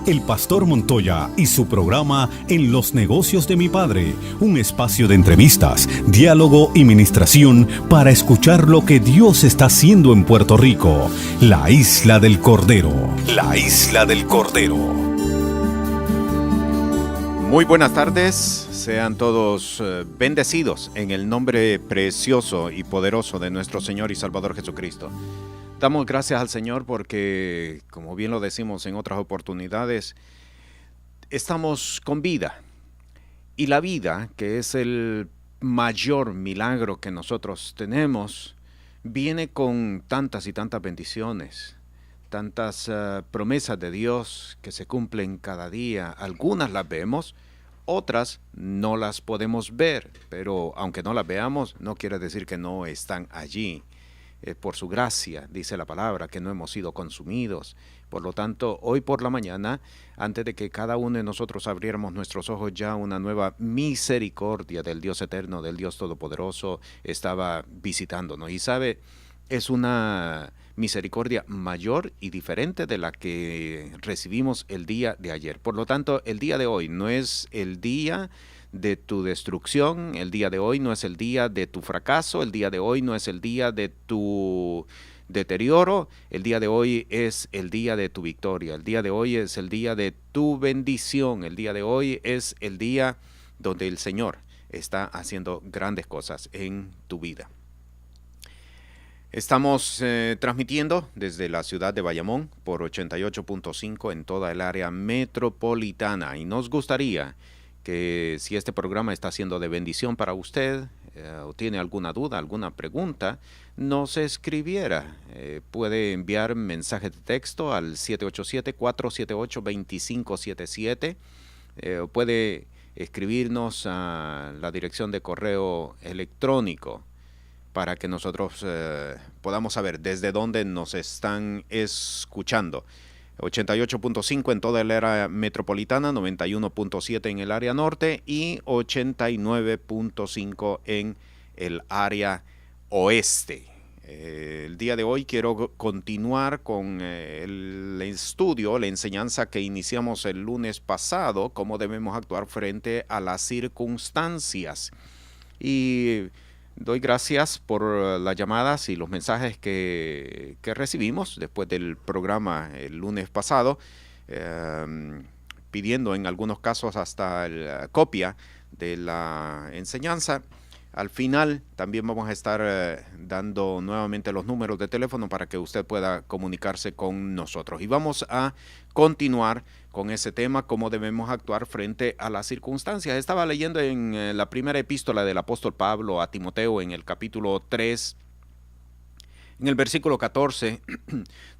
el pastor Montoya y su programa En los negocios de mi padre, un espacio de entrevistas, diálogo y ministración para escuchar lo que Dios está haciendo en Puerto Rico, la isla del Cordero. La isla del Cordero. Muy buenas tardes, sean todos bendecidos en el nombre precioso y poderoso de nuestro Señor y Salvador Jesucristo. Damos gracias al Señor porque, como bien lo decimos en otras oportunidades, estamos con vida. Y la vida, que es el mayor milagro que nosotros tenemos, viene con tantas y tantas bendiciones, tantas promesas de Dios que se cumplen cada día. Algunas las vemos, otras no las podemos ver, pero aunque no las veamos, no quiere decir que no están allí. Por su gracia, dice la palabra, que no hemos sido consumidos. Por lo tanto, hoy por la mañana, antes de que cada uno de nosotros abriéramos nuestros ojos, ya una nueva misericordia del Dios eterno, del Dios todopoderoso, estaba visitándonos. Y sabe, es una misericordia mayor y diferente de la que recibimos el día de ayer. Por lo tanto, el día de hoy no es el día de tu destrucción, el día de hoy no es el día de tu fracaso, el día de hoy no es el día de tu deterioro, el día de hoy es el día de tu victoria, el día de hoy es el día de tu bendición, el día de hoy es el día donde el Señor está haciendo grandes cosas en tu vida. Estamos transmitiendo desde la ciudad de Bayamón por 88.5 en toda el área metropolitana y nos gustaría que si este programa está siendo de bendición para usted o tiene alguna duda, alguna pregunta, nos escribiera. Puede enviar mensaje de texto al 787-478-2577. Puede escribirnos a la dirección de correo electrónico para que nosotros podamos saber desde dónde nos están escuchando. 88.5 en toda el área metropolitana, 91.7 en el área norte y 89.5 en el área oeste. El día de hoy quiero continuar con el estudio, la enseñanza que iniciamos el lunes pasado, cómo debemos actuar frente a las circunstancias. Y doy gracias por las llamadas y los mensajes que recibimos después del programa el lunes pasado, pidiendo en algunos casos hasta la copia de la enseñanza. Al final también vamos a estar dando nuevamente los números de teléfono para que usted pueda comunicarse con nosotros. Y vamos a continuar con ese tema, cómo debemos actuar frente a las circunstancias. Estaba leyendo en la primera epístola del apóstol Pablo a Timoteo, en el capítulo 3, en el versículo 14,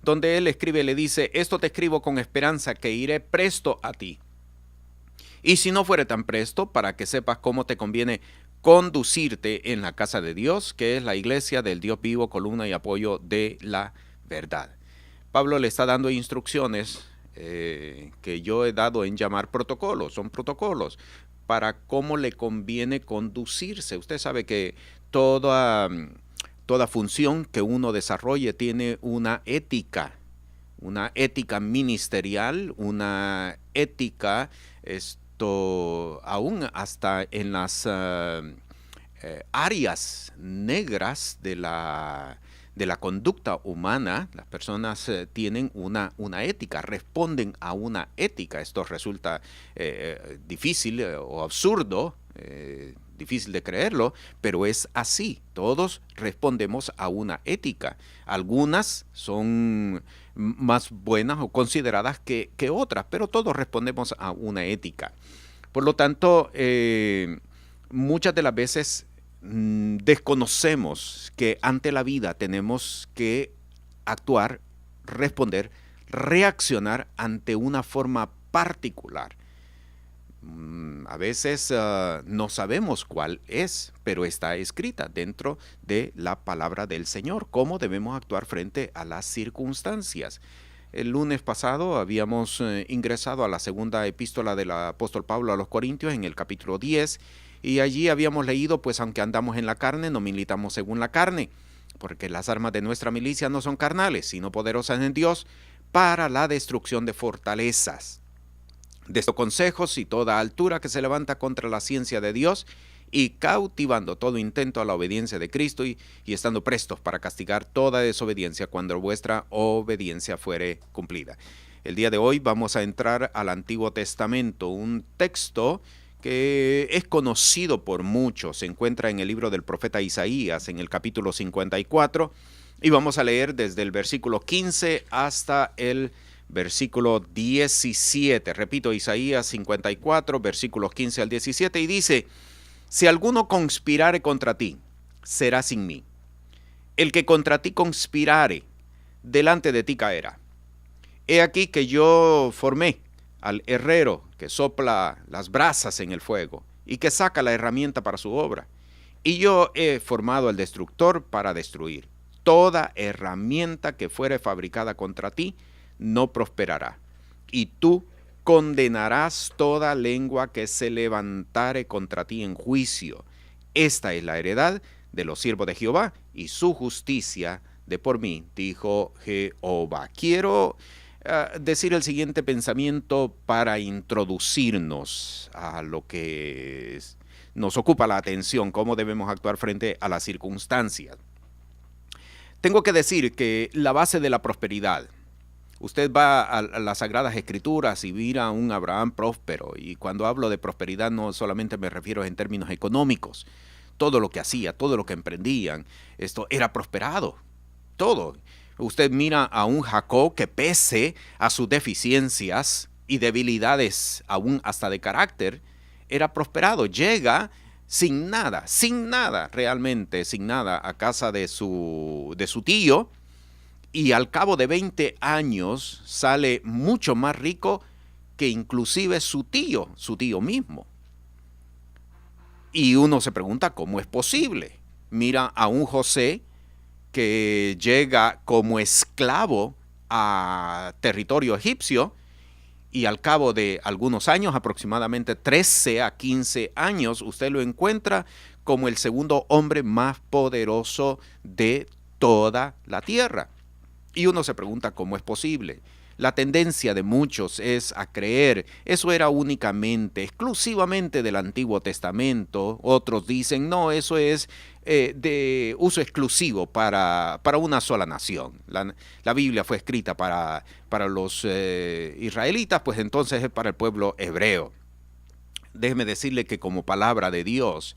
donde él escribe, le dice: esto te escribo con esperanza que iré presto a ti. Y si no fuere tan presto, para que sepas cómo te conviene conducirte en la casa de Dios, que es la iglesia del Dios vivo, columna y apoyo de la verdad. Pablo le está dando instrucciones que yo he dado en llamar protocolos, son protocolos para cómo le conviene conducirse. Usted sabe que toda función que uno desarrolle tiene una ética ministerial, una ética aún hasta en las áreas negras de la conducta humana. Las personas tienen una ética, responden a una ética. Esto resulta difícil o absurdo, difícil de creerlo, pero es así. Todos respondemos a una ética. Algunas son más buenas o consideradas que otras, pero todos respondemos a una ética. Por lo tanto, muchas de las veces desconocemos que ante la vida tenemos que actuar, responder, reaccionar ante una forma particular. A veces no sabemos cuál es, pero está escrita dentro de la palabra del Señor, cómo debemos actuar frente a las circunstancias. El lunes pasado habíamos ingresado a la segunda epístola del apóstol Pablo a los Corintios en el capítulo 10, y allí habíamos leído, pues aunque andamos en la carne, no militamos según la carne, porque las armas de nuestra milicia no son carnales, sino poderosas en Dios para la destrucción de fortalezas. de estos consejos y toda altura que se levanta contra la ciencia de Dios, y cautivando todo intento a la obediencia de Cristo y estando prestos para castigar toda desobediencia cuando vuestra obediencia fuere cumplida. El día de hoy vamos a entrar al Antiguo Testamento, un texto que es conocido por muchos. Se encuentra en el libro del profeta Isaías, en el capítulo 54, y vamos a leer desde el versículo 15 hasta el versículo 17. Repito, Isaías 54, versículos 15 al 17, y dice: si alguno conspirare contra ti, será sin mí. El que contra ti conspirare, delante de ti caerá. He aquí que yo formé al herrero que sopla las brasas en el fuego y que saca la herramienta para su obra. Y yo he formado al destructor para destruir. Toda herramienta que fuere fabricada contra ti no prosperará. Y tú condenarás toda lengua que se levantare contra ti en juicio. Esta es la heredad de los siervos de Jehová y su justicia de por mí, dijo Jehová. Quiero decir el siguiente pensamiento para introducirnos a lo que nos ocupa la atención, cómo debemos actuar frente a las circunstancias. Tengo que decir que la base de la prosperidad, usted va a las Sagradas Escrituras y mira a un Abraham próspero, y cuando hablo de prosperidad no solamente me refiero en términos económicos. Todo lo que hacía, todo lo que emprendían, esto era prosperado, todo. Usted mira a un Jacob que, pese a sus deficiencias y debilidades aún hasta de carácter, era prosperado. Llega sin nada realmente, sin nada a casa de su tío, y al cabo de 20 años sale mucho más rico que inclusive su tío mismo. Y uno se pregunta cómo es posible. Mira a un José que llega como esclavo a territorio egipcio, y al cabo de algunos años, aproximadamente 13 a 15 años, usted lo encuentra como el segundo hombre más poderoso de toda la tierra. Y uno se pregunta cómo es posible. La tendencia de muchos es a creer eso era únicamente, exclusivamente del Antiguo Testamento. Otros dicen, no, eso es de uso exclusivo para una sola nación. La Biblia fue escrita para los israelitas, pues entonces es para el pueblo hebreo. Déjeme decirle que como palabra de Dios,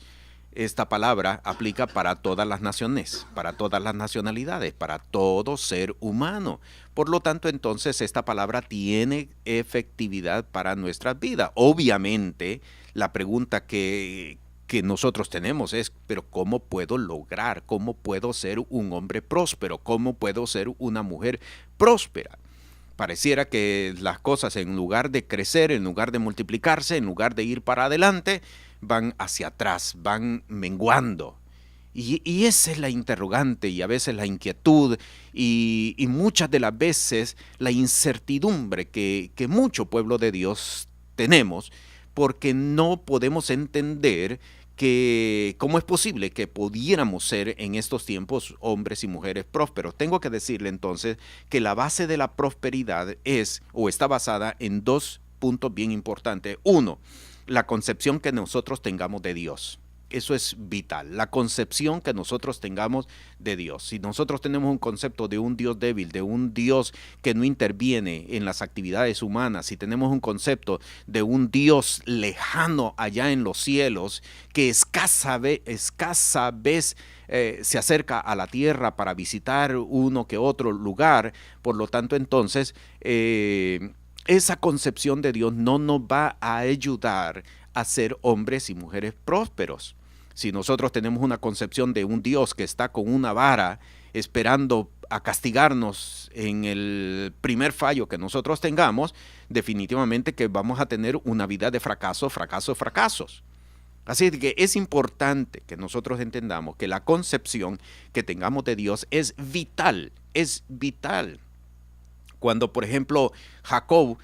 esta palabra aplica para todas las naciones, para todas las nacionalidades, para todo ser humano. Por lo tanto, entonces, esta palabra tiene efectividad para nuestras vidas. Obviamente, la pregunta que nosotros tenemos es, pero ¿cómo puedo lograr? ¿Cómo puedo ser un hombre próspero? ¿Cómo puedo ser una mujer próspera? Pareciera que las cosas, en lugar de crecer, en lugar de multiplicarse, en lugar de ir para adelante, van hacia atrás, van menguando. Y esa es la interrogante, y a veces la inquietud, y muchas de las veces la incertidumbre que mucho pueblo de Dios tenemos, porque no podemos entender que cómo es posible que pudiéramos ser en estos tiempos hombres y mujeres prósperos. Tengo que decirle entonces que la base de la prosperidad es o está basada en dos puntos bien importantes. Uno, la concepción que nosotros tengamos de Dios. Eso es vital, la concepción que nosotros tengamos de Dios. Si nosotros tenemos un concepto de un Dios débil, de un Dios que no interviene en las actividades humanas, si tenemos un concepto de un Dios lejano allá en los cielos, que escasa vez se acerca a la tierra para visitar uno que otro lugar, por lo tanto entonces esa concepción de Dios no nos va a ayudar a ser hombres y mujeres prósperos. Si nosotros tenemos una concepción de un Dios que está con una vara esperando a castigarnos en el primer fallo que nosotros tengamos, definitivamente que vamos a tener una vida de fracasos. Así que es importante que nosotros entendamos que la concepción que tengamos de Dios es vital, Cuando, por ejemplo, Jacob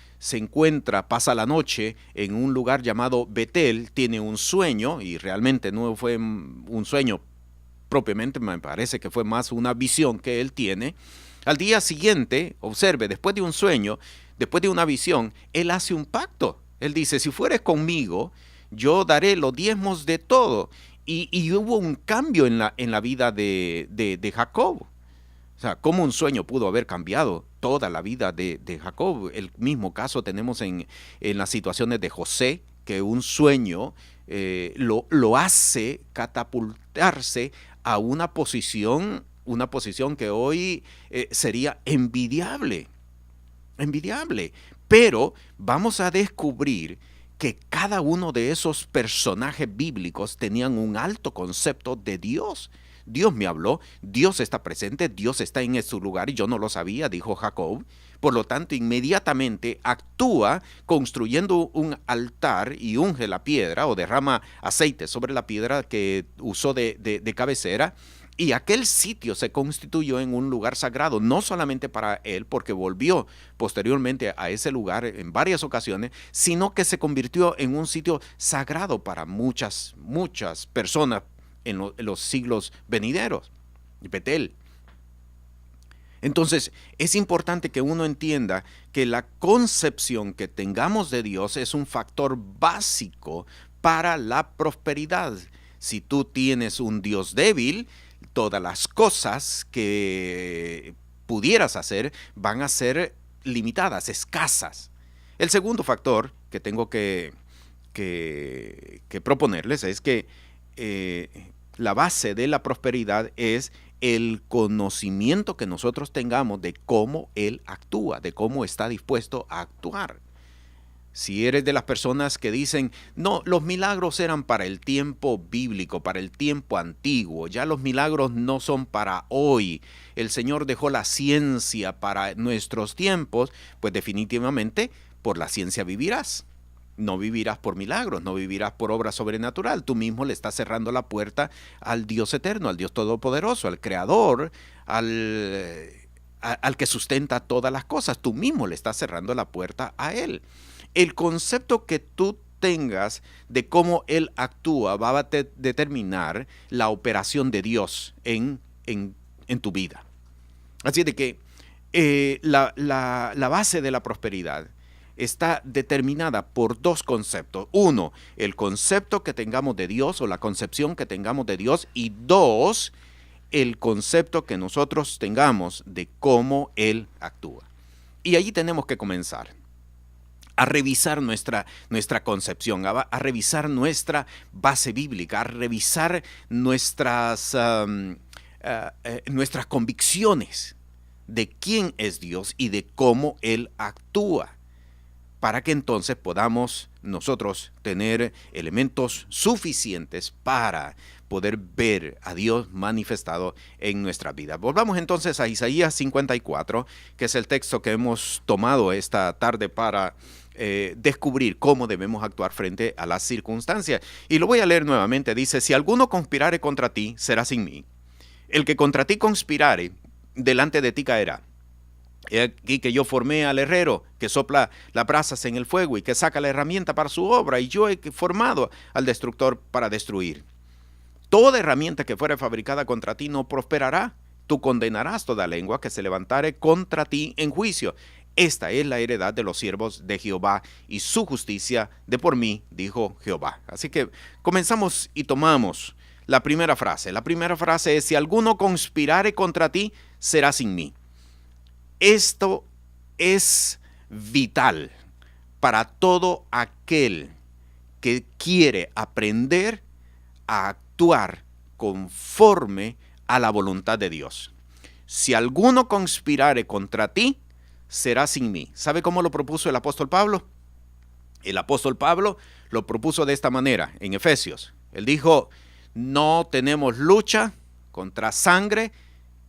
pasa la noche en un lugar llamado Betel, tiene un sueño, y realmente no fue un sueño propiamente, me parece que fue más una visión que él tiene. Al día siguiente, observe, después de un sueño, después de una visión, él hace un pacto. Él dice, si fueres conmigo, yo daré los diezmos de todo. Y hubo un cambio en la vida de Jacob. O sea, cómo un sueño pudo haber cambiado toda la vida de Jacob. El mismo caso tenemos en las situaciones de José, que un sueño lo hace catapultarse a una posición que hoy sería envidiable. Pero vamos a descubrir que cada uno de esos personajes bíblicos tenían un alto concepto de Dios. Dios me habló, Dios está presente, Dios está en su lugar y yo no lo sabía, dijo Jacob. Por lo tanto, inmediatamente actúa construyendo un altar y unge la piedra o derrama aceite sobre la piedra que usó de cabecera. Y aquel sitio se constituyó en un lugar sagrado, no solamente para él, porque volvió posteriormente a ese lugar en varias ocasiones, sino que se convirtió en un sitio sagrado para muchas personas en los siglos venideros. Betel. Entonces, es importante que uno entienda que la concepción que tengamos de Dios es un factor básico para la prosperidad. Si tú tienes un Dios débil, todas las cosas que pudieras hacer van a ser limitadas, escasas. El segundo factor que tengo que proponerles es que la base de la prosperidad es el conocimiento que nosotros tengamos de cómo Él actúa, de cómo está dispuesto a actuar. Si eres de las personas que dicen, no, los milagros eran para el tiempo bíblico, para el tiempo antiguo, ya los milagros no son para hoy, el Señor dejó la ciencia para nuestros tiempos, pues definitivamente por la ciencia vivirás. No vivirás por milagros, no vivirás por obra sobrenatural. Tú mismo le estás cerrando la puerta al Dios eterno, al Dios todopoderoso, al Creador, al que sustenta todas las cosas. Tú mismo le estás cerrando la puerta a Él. El concepto que tú tengas de cómo Él actúa va a determinar la operación de Dios en tu vida. Así de que la base de la prosperidad está determinada por dos conceptos. Uno, el concepto que tengamos de Dios o la concepción que tengamos de Dios. Y dos, el concepto que nosotros tengamos de cómo Él actúa. Y allí tenemos que comenzar a revisar nuestra concepción, a revisar nuestra base bíblica, a revisar nuestras convicciones de quién es Dios y de cómo Él actúa, para que entonces podamos nosotros tener elementos suficientes para poder ver a Dios manifestado en nuestra vida. Volvamos entonces a Isaías 54, que es el texto que hemos tomado esta tarde para descubrir cómo debemos actuar frente a las circunstancias. Y lo voy a leer nuevamente. Dice, si alguno conspirare contra ti, será sin mí. El que contra ti conspirare, delante de ti caerá. He aquí que yo formé al herrero que sopla las brasas en el fuego y que saca la herramienta para su obra, y yo he formado al destructor para destruir. Toda herramienta que fuere fabricada contra ti no prosperará. Tú condenarás toda lengua que se levantare contra ti en juicio. Esta es la heredad de los siervos de Jehová y su justicia de por mí, dijo Jehová. Así que comenzamos y tomamos la primera frase. La primera frase es, si alguno conspirare contra ti, será sin mí. Esto es vital para todo aquel que quiere aprender a actuar conforme a la voluntad de Dios. Si alguno conspirare contra ti, será sin mí. ¿Sabe cómo lo propuso el apóstol Pablo? El apóstol Pablo lo propuso de esta manera en Efesios. Él dijo, no tenemos lucha contra sangre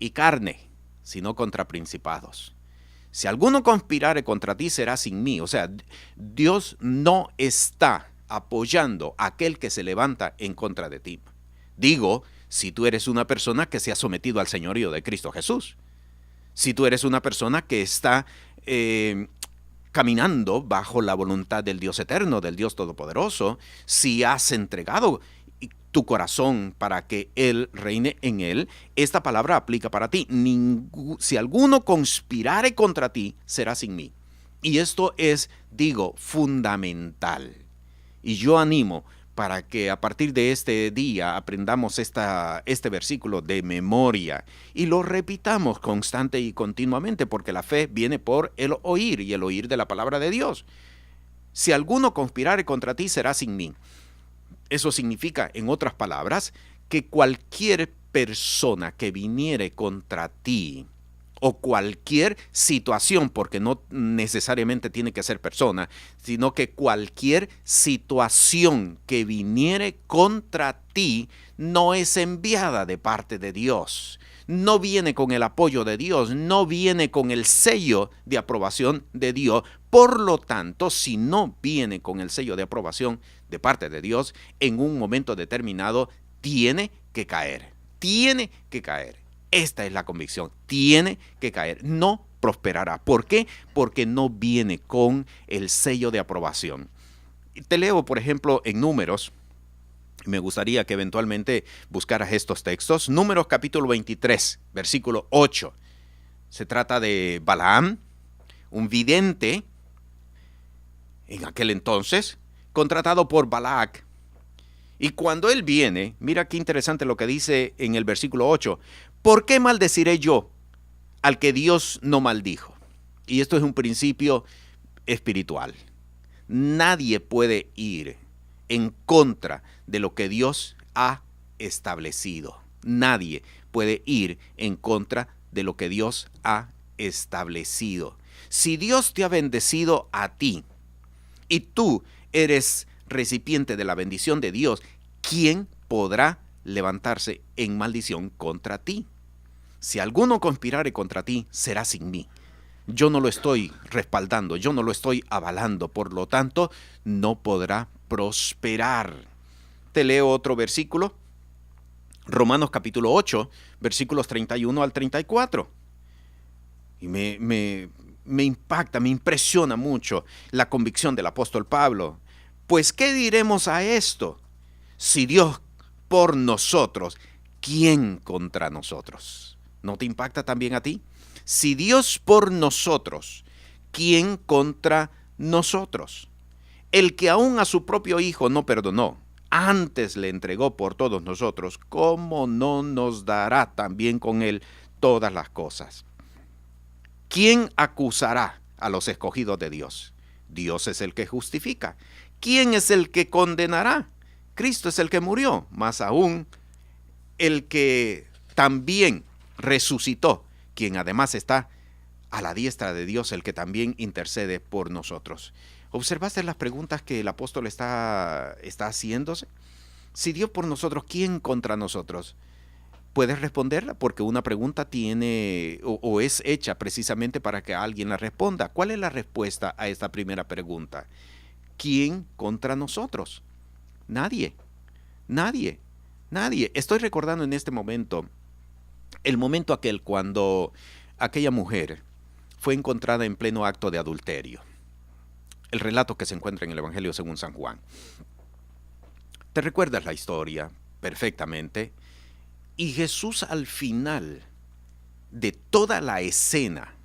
y carne, sino contra principados. Si alguno conspirare contra ti, será sin mí. O sea, Dios no está apoyando a aquel que se levanta en contra de ti. Digo, si tú eres una persona que se ha sometido al señorío de Cristo Jesús. Si tú eres una persona que está caminando bajo la voluntad del Dios eterno, del Dios todopoderoso, si has entregado tu corazón para que Él reine en él, esta palabra aplica para ti. Si alguno conspirare contra ti, será sin mí. Y esto es, digo, fundamental. Y yo animo para que a partir de este día aprendamos este versículo de memoria y lo repitamos constante y continuamente, porque la fe viene por el oír y el oír de la palabra de Dios. Si alguno conspirare contra ti, será sin mí. Eso significa, en otras palabras, que cualquier persona que viniere contra ti, o cualquier situación, porque no necesariamente tiene que ser persona, sino que cualquier situación que viniere contra ti no es enviada de parte de Dios. No viene con el apoyo de Dios, no viene con el sello de aprobación de Dios. Por lo tanto, si no viene con el sello de aprobación de parte de Dios, en un momento determinado tiene que caer. Tiene que caer. Esta es la convicción. Tiene que caer. No prosperará. ¿Por qué? Porque no viene con el sello de aprobación. Te leo, por ejemplo, en Números. Me gustaría que eventualmente buscaras estos textos. Números capítulo 23, versículo 8. Se trata de Balaam, un vidente, en aquel entonces, contratado por Balac. Y cuando él viene, mira qué interesante lo que dice en el versículo 8. ¿Por qué maldeciré yo al que Dios no maldijo? Y esto es un principio espiritual. Nadie puede ir en contra de lo que Dios ha establecido. Nadie puede ir en contra de lo que Dios ha establecido. Si Dios te ha bendecido a ti y tú eres recipiente de la bendición de Dios, ¿quién podrá levantarse en maldición contra ti? Si alguno conspirare contra ti, será sin mí. Yo no lo estoy respaldando, yo no lo estoy avalando, por lo tanto, no podrá prosperar. Te leo otro versículo, Romanos capítulo 8, versículos 31 al 34. Y me impacta, me impresiona mucho la convicción del apóstol Pablo. Pues, ¿qué diremos a esto? Si Dios por nosotros, ¿quién contra nosotros? ¿No te impacta también a ti? Si Dios por nosotros, ¿quién contra nosotros? El que aún a su propio Hijo no perdonó, antes le entregó por todos nosotros, ¿cómo no nos dará también con él todas las cosas? ¿Quién acusará a los escogidos de Dios? Dios es el que justifica. ¿Quién es el que condenará? Cristo es el que murió, más aún el que también resucitó, quien además está a la diestra de Dios, el que también intercede por nosotros. ¿Observaste las preguntas que el apóstol está haciéndose? Si Dios por nosotros, ¿quién contra nosotros? ¿Puedes responderla? Porque una pregunta tiene o es hecha precisamente para que alguien la responda. ¿Cuál es la respuesta a esta primera pregunta? ¿Quién contra nosotros? Nadie, nadie, nadie. Estoy recordando en este momento el momento aquel cuando aquella mujer fue encontrada en pleno acto de adulterio. El relato que se encuentra en el Evangelio según San Juan. ¿Te recuerdas la historia perfectamente? Y Jesús al final de toda la escena,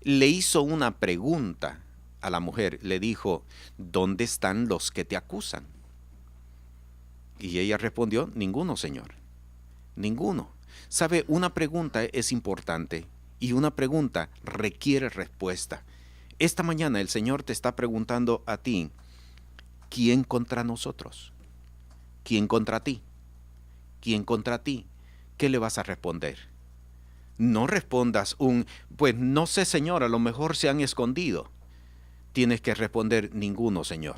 le hizo una pregunta a la mujer. Le dijo, ¿dónde están los que te acusan? Y ella respondió, ninguno, Señor. Ninguno. ¿Sabe? Una pregunta es importante y una pregunta requiere respuesta. Esta mañana el Señor te está preguntando a ti, ¿quién contra nosotros? ¿Quién contra ti? ¿Quién contra ti? ¿Qué le vas a responder? No respondas pues no sé, Señor, a lo mejor se han escondido. Tienes que responder, ninguno, Señor.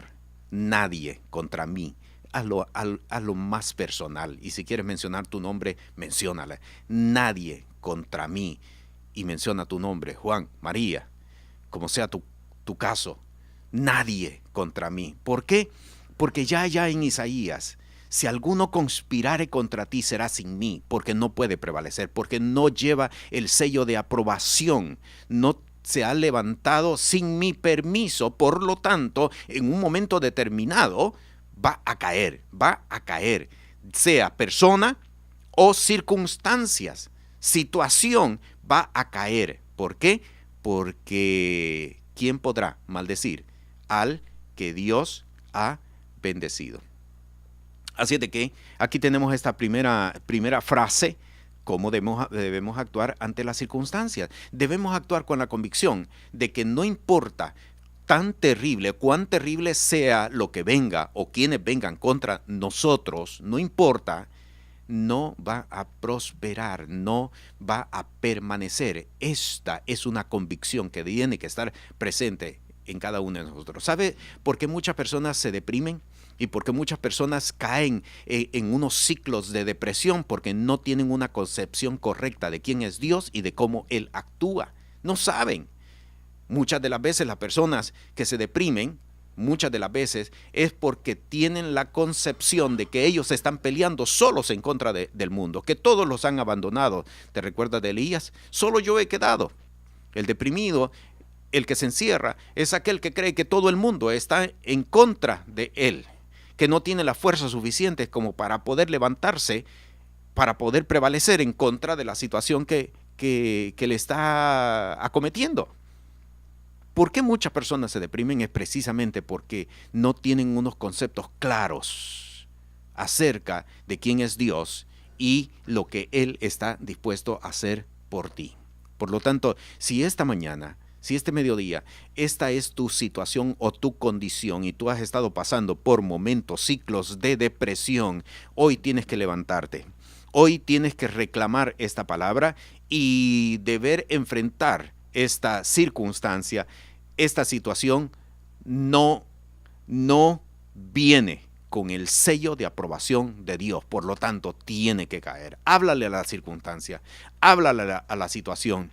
Nadie contra mí. A lo más personal. Y si quieres mencionar tu nombre, menciónala. Nadie contra mí. Y menciona tu nombre, Juan, María, como sea tu caso. Nadie contra mí. ¿Por qué? Porque ya en Isaías, si alguno conspirare contra ti, será sin mí, porque no puede prevalecer, porque no lleva el sello de aprobación, no se ha levantado sin mi permiso, por lo tanto, en un momento determinado, va a caer, sea persona o circunstancias, situación, va a caer. ¿Por qué? porque ¿quién podrá maldecir al que Dios ha bendecido? Así es de que aquí tenemos esta primera frase, cómo debemos actuar ante las circunstancias. Debemos actuar con la convicción de que no importa cuán terrible sea lo que venga o quienes vengan contra nosotros, no importa, no va a prosperar, no va a permanecer. Esta es una convicción que tiene que estar presente en cada uno de nosotros. ¿Sabe por qué muchas personas se deprimen? Y por qué muchas personas caen en unos ciclos de depresión, porque no tienen una concepción correcta de quién es Dios y de cómo Él actúa. No saben. Muchas de las veces las personas que se deprimen, muchas de las veces es porque tienen la concepción de que ellos están peleando solos en contra del mundo, que todos los han abandonado. ¿Te recuerdas de Elías? Solo yo he quedado. El deprimido, el que se encierra, es aquel que cree que todo el mundo está en contra de él, que no tiene la fuerza suficiente como para poder levantarse, para poder prevalecer en contra de la situación que le está acometiendo. ¿Por qué muchas personas se deprimen? Es precisamente porque no tienen unos conceptos claros acerca de quién es Dios y lo que Él está dispuesto a hacer por ti. Por lo tanto, si esta mañana, si este mediodía, esta es tu situación o tu condición y tú has estado pasando por momentos, ciclos de depresión, hoy tienes que levantarte. Hoy tienes que reclamar esta palabra y deber enfrentar esta circunstancia. Esta situación no viene con el sello de aprobación de Dios, por lo tanto tiene que caer. Háblale a la circunstancia, háblale a la situación.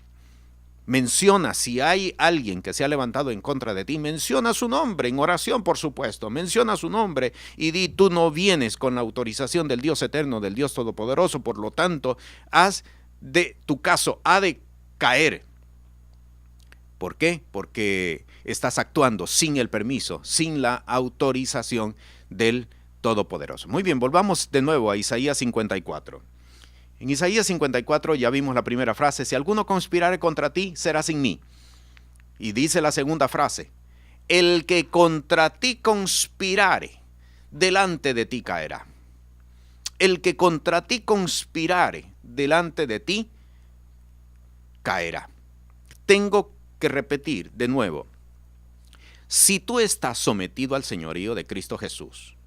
Menciona, si hay alguien que se ha levantado en contra de ti, menciona su nombre, en oración por supuesto, menciona su nombre y di, tú no vienes con la autorización del Dios eterno, del Dios todopoderoso, por lo tanto, haz de tu caso, ha de caer. ¿Por qué? Porque estás actuando sin el permiso, sin la autorización del Todopoderoso. Muy bien, volvamos de nuevo a Isaías 54. En Isaías 54 ya vimos la primera frase, si alguno conspirare contra ti, será sin mí. Y dice la segunda frase, el que contra ti conspirare, delante de ti caerá. El que contra ti conspirare, delante de ti caerá. Tengo que repetir de nuevo, si tú estás sometido al señorío de Cristo Jesús,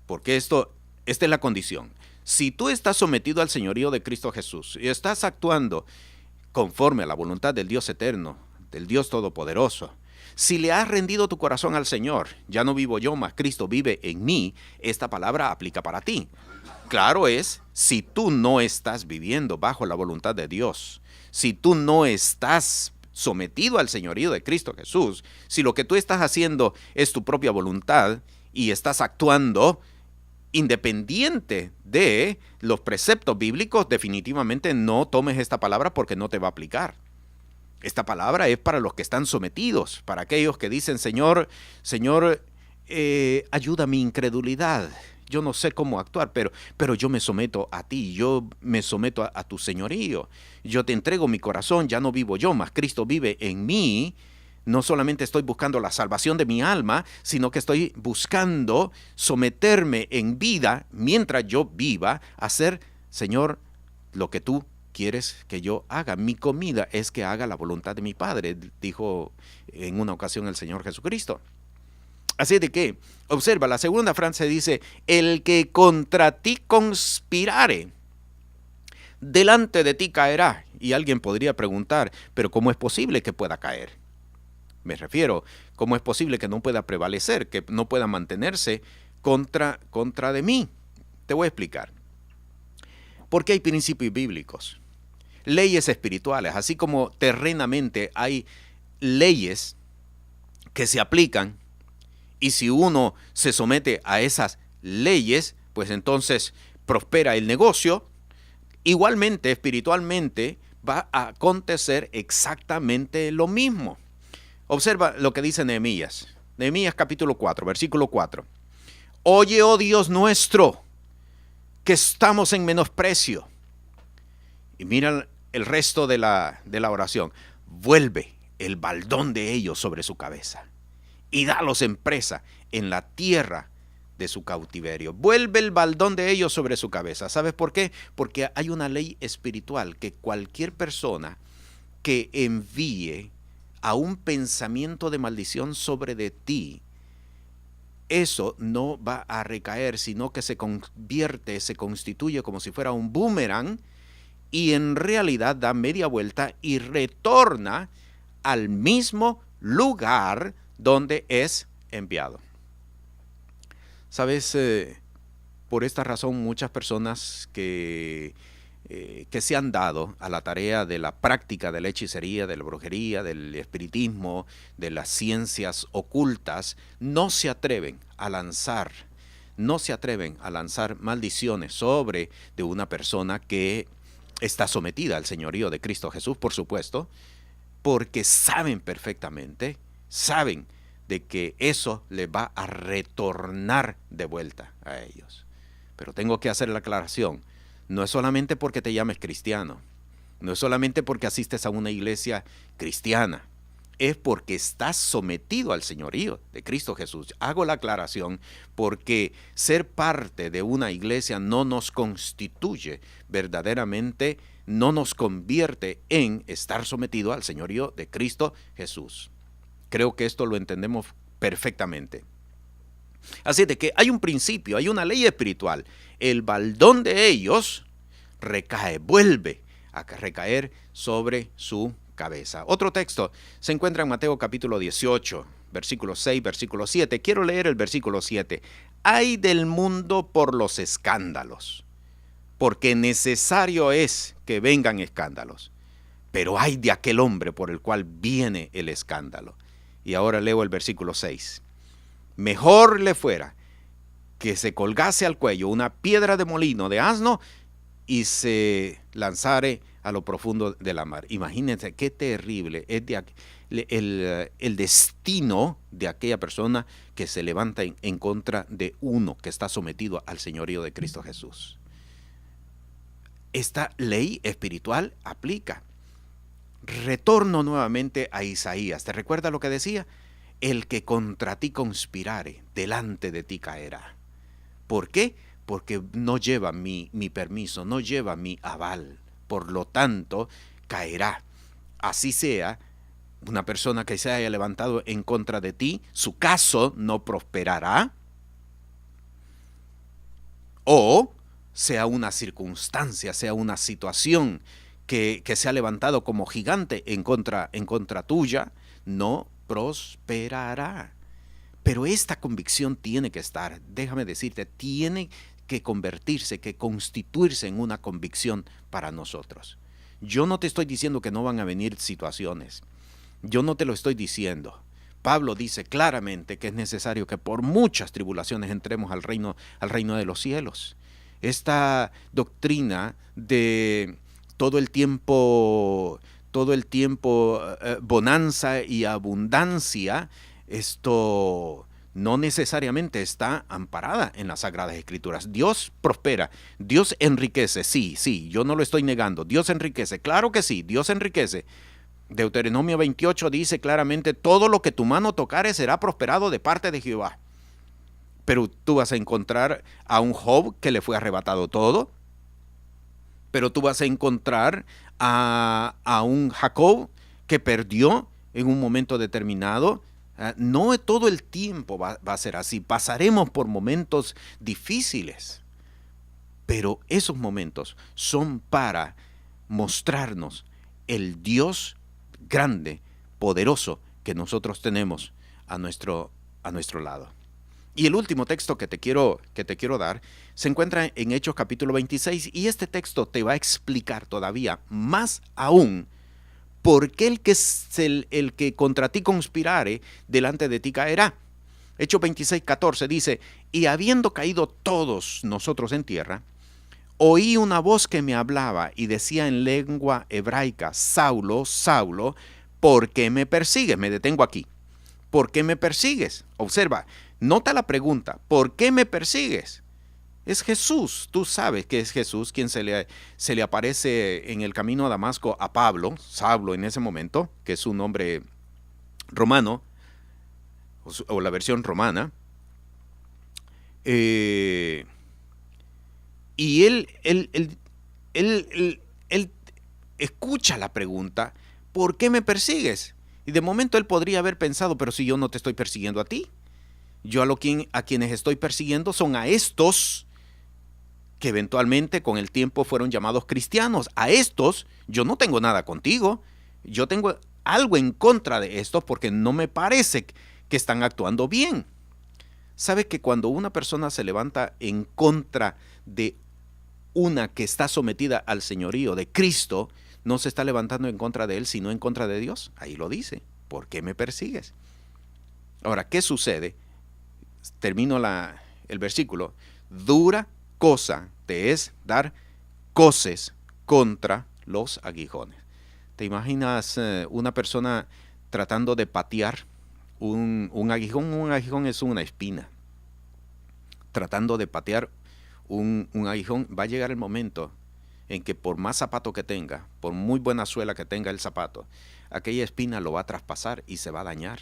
porque esta es la condición, si tú estás sometido al señorío de Cristo Jesús y estás actuando conforme a la voluntad del Dios eterno, del Dios todopoderoso, si le has rendido tu corazón al Señor, ya no vivo yo, mas Cristo vive en mí, esta palabra aplica para ti. Claro es, si tú no estás viviendo bajo la voluntad de Dios, si tú no estás sometido al señorío de Cristo Jesús, si lo que tú estás haciendo es tu propia voluntad y estás actuando independiente de los preceptos bíblicos, definitivamente no tomes esta palabra porque no te va a aplicar. Esta palabra es para los que están sometidos, para aquellos que dicen, Señor, ayuda a mi incredulidad. Yo no sé cómo actuar, pero yo me someto a ti, yo me someto a tu señorío. Yo te entrego mi corazón, ya no vivo yo, mas Cristo vive en mí. No solamente estoy buscando la salvación de mi alma, sino que estoy buscando someterme en vida, mientras yo viva, a hacer, Señor, lo que tú quieres que yo haga. Mi comida es que haga la voluntad de mi Padre, dijo en una ocasión el Señor Jesucristo. Así de que, observa, la segunda frase dice, el que contra ti conspirare, delante de ti caerá. Y alguien podría preguntar, pero ¿cómo es posible que pueda caer? Me refiero, ¿cómo es posible que no pueda prevalecer, que no pueda mantenerse contra de mí? Te voy a explicar. Porque hay principios bíblicos, leyes espirituales, así como terrenamente hay leyes que se aplican. Y si uno se somete a esas leyes, pues entonces prospera el negocio. Igualmente, espiritualmente, va a acontecer exactamente lo mismo. Observa lo que dice Nehemías. Nehemías capítulo 4, versículo 4. Oye, oh Dios nuestro, que estamos en menosprecio. Y mira el resto de la oración. vuelve el baldón de ellos sobre su cabeza y dalos en presa en la tierra de su cautiverio. Vuelve el baldón de ellos sobre su cabeza. ¿Sabes por qué? Porque hay una ley espiritual que cualquier persona que envíe a un pensamiento de maldición sobre de ti, eso no va a recaer, sino que se convierte, se constituye como si fuera un boomerang y en realidad da media vuelta y retorna al mismo lugar donde es enviado. Sabes, por esta razón muchas personas que se han dado a la tarea de la práctica de la hechicería, de la brujería, del espiritismo, de las ciencias ocultas, no se atreven a lanzar maldiciones sobre de una persona que está sometida al señorío de Cristo Jesús, por supuesto, porque saben perfectamente, saben de que eso le va a retornar de vuelta a ellos. Pero tengo que hacer la aclaración. No es solamente porque te llames cristiano, no es solamente porque asistes a una iglesia cristiana, es porque estás sometido al señorío de Cristo Jesús. Hago la aclaración porque ser parte de una iglesia no nos constituye verdaderamente, no nos convierte en estar sometido al señorío de Cristo Jesús. Creo que esto lo entendemos perfectamente. Así de que hay un principio, hay una ley espiritual. El baldón de ellos vuelve a recaer sobre su cabeza. Otro texto se encuentra en Mateo capítulo 18, versículo 6, versículo 7. Quiero leer el versículo 7. Ay del mundo por los escándalos, porque necesario es que vengan escándalos. Pero ay de aquel hombre por el cual viene el escándalo. Y ahora leo el versículo 6. Mejor le fuera que se colgase al cuello una piedra de molino de asno y se lanzare a lo profundo de la mar. Imagínense qué terrible es el destino de aquella persona que se levanta en contra de uno que está sometido al señorío de Cristo Jesús. Esta ley espiritual aplica. Retorno nuevamente a Isaías. ¿Te recuerdas lo que decía? El que contra ti conspirare, delante de ti caerá. ¿Por qué? Porque no lleva mi permiso, no lleva mi aval. Por lo tanto, caerá. Así sea, una persona que se haya levantado en contra de ti, su caso no prosperará. O sea una circunstancia, sea una situación que se ha levantado como gigante en contra tuya, no prosperará. Pero esta convicción tiene que estar, déjame decirte, tiene que convertirse, que constituirse en una convicción para nosotros. Yo no te estoy diciendo que no van a venir situaciones. Yo no te lo estoy diciendo. Pablo dice claramente que es necesario que por muchas tribulaciones entremos al reino de los cielos. Esta doctrina de todo el tiempo bonanza y abundancia, esto no necesariamente está amparada en las Sagradas Escrituras. Dios prospera, Dios enriquece, sí, yo no lo estoy negando. Dios enriquece, claro que sí, Dios enriquece. Deuteronomio 28 dice claramente, todo lo que tu mano tocare será prosperado de parte de Jehová. Pero tú vas a encontrar a un Job que le fue arrebatado todo. Pero tú vas a encontrar a un Jacob que perdió en un momento determinado. No todo el tiempo va a ser así. Pasaremos por momentos difíciles. Pero esos momentos son para mostrarnos el Dios grande, poderoso que nosotros tenemos a nuestro lado. Y el último texto que te quiero dar se encuentra en Hechos capítulo 26 y este texto te va a explicar todavía más aún por qué el que contra ti conspirare delante de ti caerá. Hechos 26, 14 dice, y habiendo caído todos nosotros en tierra, oí una voz que me hablaba y decía en lengua hebraica, Saulo, Saulo, ¿por qué me persigues? Me detengo aquí. ¿Por qué me persigues? Observa. Nota la pregunta, ¿por qué me persigues? Es Jesús. Tú sabes que es Jesús quien se le aparece en el camino a Damasco a Pablo, Saulo en ese momento, que es su nombre romano, o la versión romana. Y él escucha la pregunta, ¿por qué me persigues? Y de momento él podría haber pensado, pero si yo no te estoy persiguiendo a ti, yo a quienes estoy persiguiendo son a estos que eventualmente con el tiempo fueron llamados cristianos. A estos yo no tengo nada contigo, yo tengo algo en contra de estos porque no me parece que están actuando bien. ¿Sabe que cuando una persona se levanta en contra de una que está sometida al señorío de Cristo, no se está levantando en contra de él, sino en contra de Dios? Ahí lo dice. ¿Por qué me persigues? Ahora, ¿qué sucede? Termino el versículo. Dura cosa te es dar coces contra los aguijones. ¿Te imaginas una persona tratando de patear un aguijón? Un aguijón es una espina. Tratando de patear un aguijón, va a llegar el momento en que por más zapato que tenga, por muy buena suela que tenga el zapato, aquella espina lo va a traspasar y se va a dañar.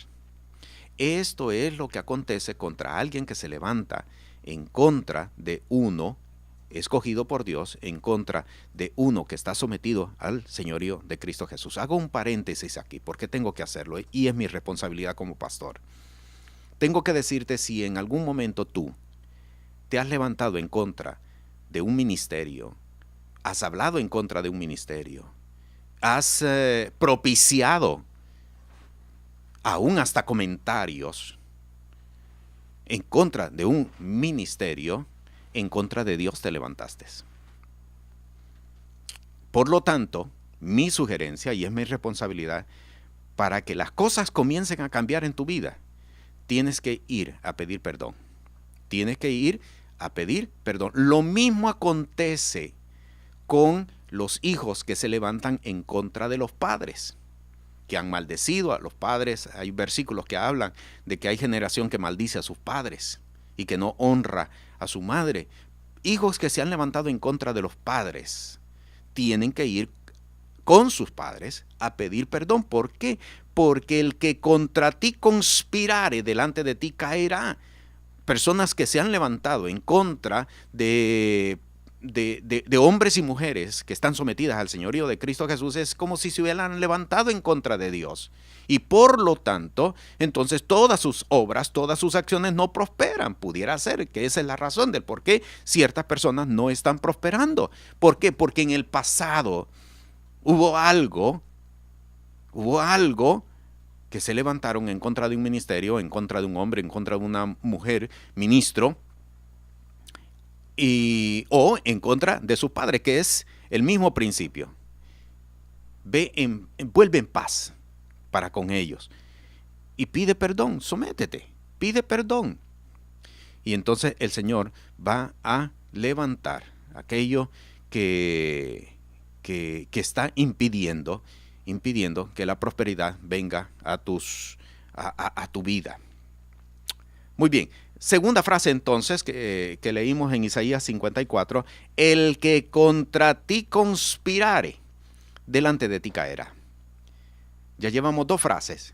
Esto es lo que acontece contra alguien que se levanta en contra de uno escogido por Dios, en contra de uno que está sometido al señorío de Cristo Jesús. Hago un paréntesis aquí, porque tengo que hacerlo y es mi responsabilidad como pastor. Tengo que decirte, si en algún momento tú te has levantado en contra de un ministerio, has hablado en contra de un ministerio, has propiciado aún hasta comentarios en contra de un ministerio, en contra de Dios te levantaste. Por lo tanto, mi sugerencia, y es mi responsabilidad, para que las cosas comiencen a cambiar en tu vida, tienes que ir a pedir perdón. Tienes que ir a pedir perdón. Lo mismo acontece con los hijos que se levantan en contra de los padres, que han maldecido a los padres. Hay versículos que hablan de que hay generación que maldice a sus padres y que no honra a su madre. Hijos que se han levantado en contra de los padres tienen que ir con sus padres a pedir perdón. ¿Por qué? Porque el que contra ti conspirare, delante de ti caerá. Personas que se han levantado en contra de hombres y mujeres que están sometidas al señorío de Cristo Jesús, es como si se hubieran levantado en contra de Dios. Y por lo tanto, entonces todas sus obras, todas sus acciones no prosperan. Pudiera ser que esa es la razón del por qué ciertas personas no están prosperando. ¿Por qué? Porque en el pasado hubo algo que se levantaron en contra de un ministerio, en contra de un hombre, en contra de una mujer, ministro, o en contra de su padre, que es el mismo principio. Vuelve en paz para con ellos y pide perdón, sométete, pide perdón. Y entonces el Señor va a levantar aquello que está impidiendo que la prosperidad venga a tu vida. Muy bien. Segunda frase entonces que leímos en Isaías 54, el que contra ti conspirare, delante de ti caerá. Ya llevamos dos frases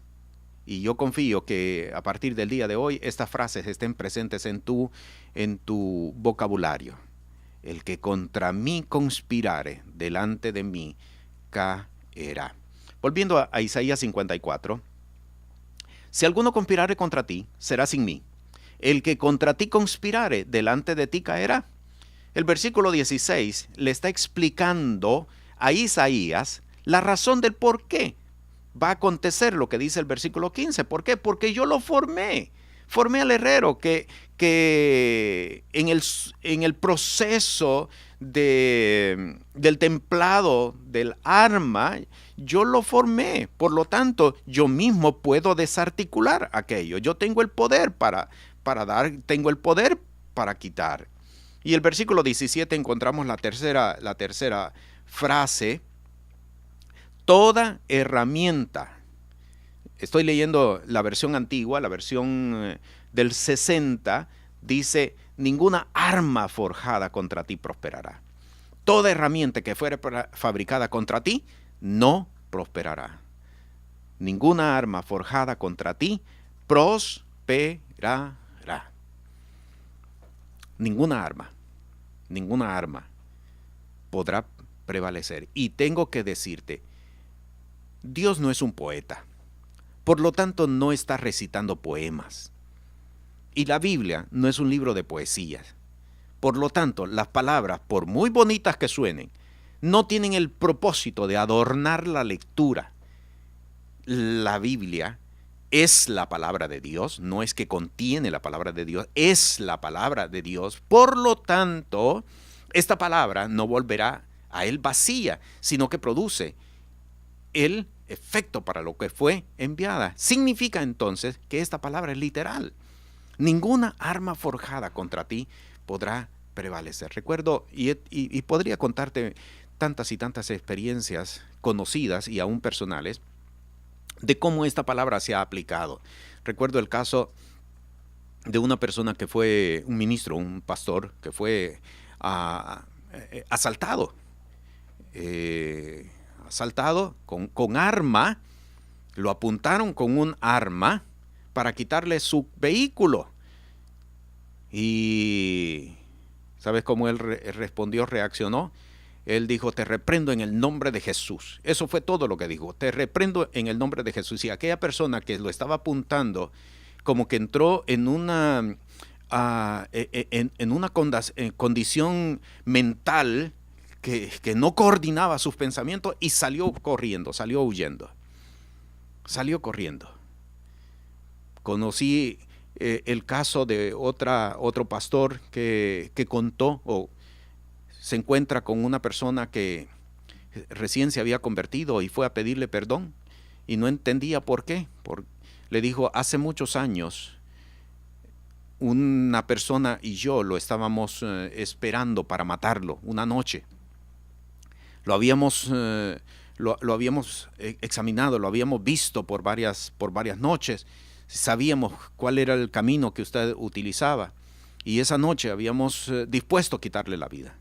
y yo confío que a partir del día de hoy estas frases estén presentes en tu vocabulario. El que contra mí conspirare, delante de mí caerá. Volviendo a Isaías 54, si alguno conspirare contra ti, será sin mí. El que contra ti conspirare, delante de ti caerá. El versículo 16 le está explicando a Isaías la razón del por qué va a acontecer lo que dice el versículo 15. ¿Por qué? Porque yo lo formé. Formé al herrero que en el proceso del templado del arma, yo lo formé. Por lo tanto, yo mismo puedo desarticular aquello. Yo tengo el poder para dar, tengo el poder para quitar. Y el versículo 17 encontramos la tercera frase. Toda herramienta. Estoy leyendo la versión antigua, la versión del 60 dice, ninguna arma forjada contra ti prosperará. Toda herramienta que fuere fabricada contra ti no prosperará. Ninguna arma forjada contra ti prosperará. Ninguna arma podrá prevalecer. Y tengo que decirte, Dios no es un poeta, por lo tanto no está recitando poemas. Y la Biblia no es un libro de poesías. Por lo tanto, las palabras, por muy bonitas que suenen, no tienen el propósito de adornar la lectura. La Biblia es la palabra de Dios, no es que contiene la palabra de Dios, es la palabra de Dios. Por lo tanto, esta palabra no volverá a él vacía, sino que produce el efecto para lo que fue enviada. Significa entonces que esta palabra es literal. Ninguna arma forjada contra ti podrá prevalecer. Recuerdo, y podría contarte tantas y tantas experiencias conocidas y aún personales de cómo esta palabra se ha aplicado. Recuerdo el caso de una persona que fue un ministro, un pastor, que fue asaltado. Asaltado con arma, lo apuntaron con un arma para quitarle su vehículo. Y ¿sabes cómo él respondió, reaccionó? Él dijo, te reprendo en el nombre de Jesús. Eso fue todo lo que dijo, te reprendo en el nombre de Jesús. Y aquella persona que lo estaba apuntando, como que entró en una, condición mental que no coordinaba sus pensamientos y salió corriendo, salió huyendo. Salió corriendo. Conocí el caso de otro pastor que contó o se encuentra con una persona que recién se había convertido y fue a pedirle perdón y no entendía por qué. Le dijo, hace muchos años una persona y yo lo estábamos esperando para matarlo una noche. Lo habíamos examinado, lo habíamos visto por varias noches. Sabíamos cuál era el camino que usted utilizaba y esa noche habíamos dispuesto a quitarle la vida.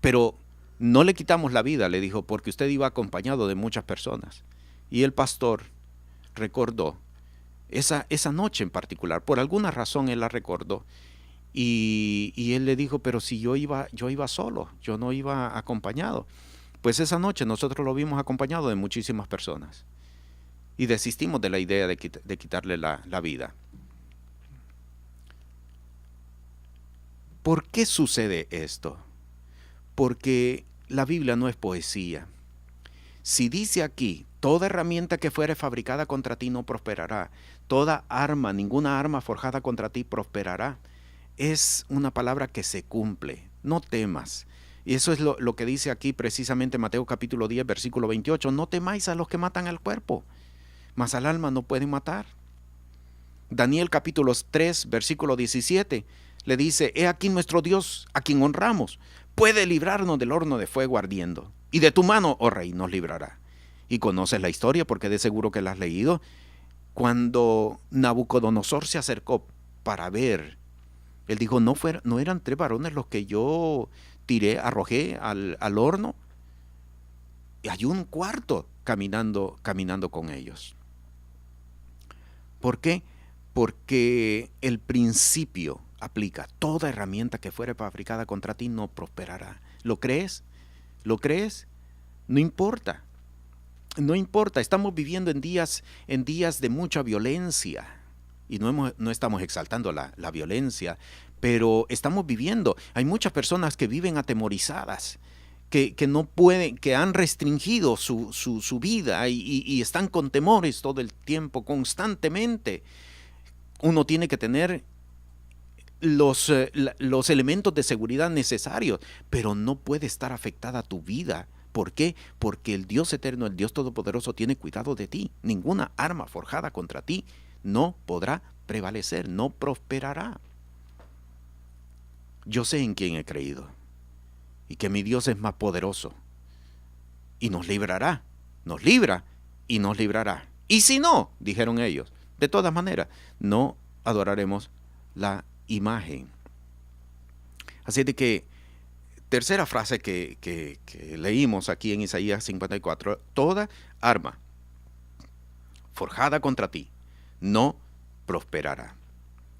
Pero no le quitamos la vida, le dijo, porque usted iba acompañado de muchas personas. Y el pastor recordó esa noche en particular, por alguna razón él la recordó. Y él le dijo, pero si yo iba solo, yo no iba acompañado. Pues esa noche nosotros lo vimos acompañado de muchísimas personas. Y desistimos de la idea de quitarle la vida. ¿Por qué sucede esto? Porque la Biblia no es poesía. Si dice aquí, toda herramienta que fuere fabricada contra ti no prosperará, ninguna arma forjada contra ti prosperará, es una palabra que se cumple, no temas. Y eso es lo que dice aquí precisamente Mateo capítulo 10, versículo 28, no temáis a los que matan al cuerpo, mas al alma no pueden matar. Daniel capítulo 3, versículo 17, le dice, he aquí nuestro Dios, a quien honramos, puede librarnos del horno de fuego ardiendo, y de tu mano, oh rey, nos librará. Y conoces la historia porque de seguro que la has leído. Cuando Nabucodonosor se acercó para ver, él dijo, no eran 3 varones los que yo arrojé al horno. Y hay un cuarto caminando con ellos. ¿Por qué? Porque el principio aplica. Toda herramienta que fuere fabricada contra ti no prosperará. ¿Lo crees? ¿Lo crees? No importa. No importa. Estamos viviendo en días de mucha violencia. Y no estamos exaltando la violencia, pero estamos viviendo. Hay muchas personas que viven atemorizadas, que no pueden, que han restringido su vida y están con temores todo el tiempo, constantemente. Uno tiene que tener los elementos de seguridad necesarios, pero no puede estar afectada tu vida. ¿Por qué? Porque el Dios eterno, el Dios todopoderoso tiene cuidado de ti. Ninguna arma forjada contra ti no podrá prevalecer, no prosperará. Yo sé en quién he creído y que mi Dios es más poderoso y nos librará, nos libra y nos librará. Y si no, dijeron ellos, de todas maneras, no adoraremos la imagen. Así de que, tercera frase que leímos aquí en Isaías 54, toda arma forjada contra ti no prosperará.